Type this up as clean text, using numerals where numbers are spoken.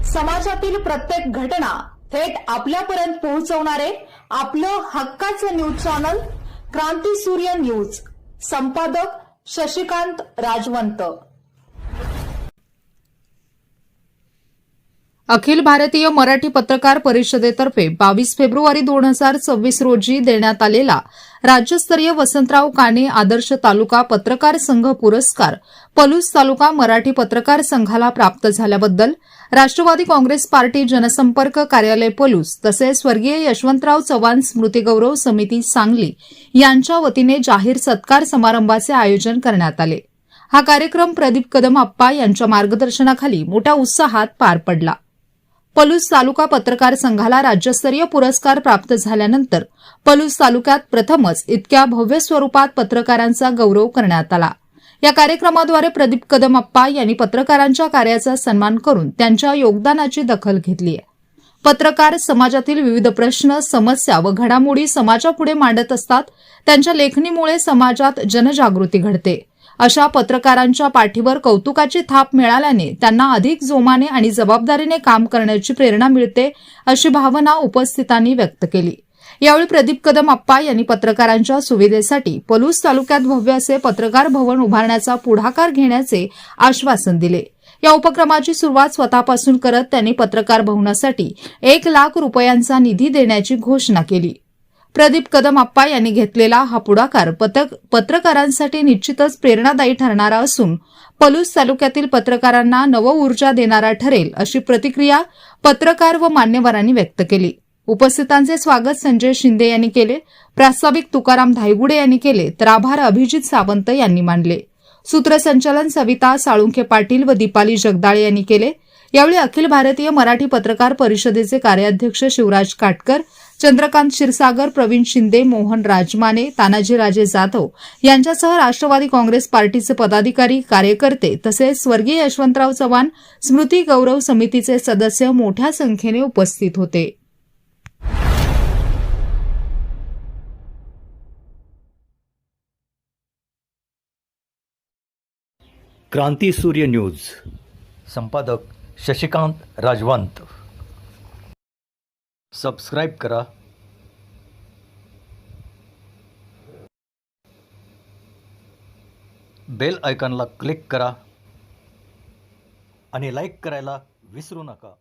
समाजातील प्रत्येक घटना थेट आपल्यापर्यंत पोहोचवणारे आपलं हक्काचं न्यूज चॅनल क्रांती सूर्य न्यूज. संपादक शशिकांत राजवंत. अखिल भारतीय मराठी पत्रकार परिषदेतर्फे 22 फेब्रुवारी 2026 रोजी देण्यात आलेला राज्यस्तरीय वसंतराव काणे आदर्श तालुका पत्रकार संघ पुरस्कार पलूस तालुका मराठी पत्रकार संघाला प्राप्त झाल्याबद्दल राष्ट्रवादी काँग्रेस पार्टी जनसंपर्क कार्यालय पलूस तसेच स्वर्गीय यशवंतराव चव्हाण स्मृती गौरव समिती सांगली यांच्या वतीने जाहीर सत्कार समारंभाचे आयोजन करण्यात आले. हा कार्यक्रम प्रदीप कदम आप्पा यांच्या मार्गदर्शनाखाली मोठ्या उत्साहात पार पडला. पलूस तालुका पत्रकार संघाला राज्यस्तरीय पुरस्कार प्राप्त झाल्यानंतर पलूस तालुक्यात प्रथमच इतक्या भव्य स्वरूपात पत्रकारांचा गौरव करण्यात आला. या कार्यक्रमाद्वारे प्रदीप कदम आप्पा यांनी पत्रकारांच्या कार्याचा सन्मान करून त्यांच्या योगदानाची दखल घेतली आहे. पत्रकार समाजातील विविध प्रश्न, समस्या व घडामोडी समाजापुढे मांडत असतात. त्यांच्या लेखणीमुळे समाजात जनजागृती घडते. अशा पत्रकारांच्या पाठीवर कौतुकाची थाप मिळाल्याने त्यांना अधिक जोमाने आणि जबाबदारीने काम करण्याची प्रेरणा मिळते, अशी भावना उपस्थितांनी व्यक्त केली. यावेळी प्रदीप कदम आप्पा यांनी पत्रकारांच्या सुविधेसाठी पलूस तालुक्यात भव्य असे पत्रकार भवन उभारण्याचा पुढाकार घेण्याचे आश्वासन दिले. या उपक्रमाची सुरुवात स्वतःपासून करत त्यांनी पत्रकार भवनासाठी 1 लाख रुपयांचा निधी देण्याची घोषणा केली. प्रदीप कदम आप्पा यांनी घेतलेला हा पुढाकार पत्रकारांसाठी निश्चितच प्रेरणादायी ठरणारा असून पलूस तालुक्यातील पत्रकारांना नवऊर्जा देणारा ठरेल, अशी प्रतिक्रिया पत्रकार व मान्यवरांनी व्यक्त केली. उपस्थितांचे स्वागत संजय शिंदे यांनी केले, प्रास्ताविक तुकाराम धायगुडे यांनी केले, तर आभार अभिजित सावंत यांनी मानले. सूत्रसंचालन सविता साळुंखे पाटील व दीपाली जगदाळे यांनी केले. यावेळी अखिल भारतीय मराठी पत्रकार परिषदेचे कार्याध्यक्ष शिवराज काटकर, चंद्रकांत क्षीरसागर, प्रवीण शिंदे, मोहन राजमाने, तानाजीराजे जाधव यांच्यासह राष्ट्रवादी काँग्रेस पार्टीचे पदाधिकारी, कार्यकर्ते तसेच स्वर्गीय यशवंतराव चव्हाण स्मृती गौरव समितीचे सदस्य मोठ्या संख्येने उपस्थित होते. क्रांती सूर्य न्यूज. संपादक शशिकांत राजवंत. सबस्क्राईब करा, बेल आयकॉनला क्लिक करा आणि लाईक करायला विसरू नका.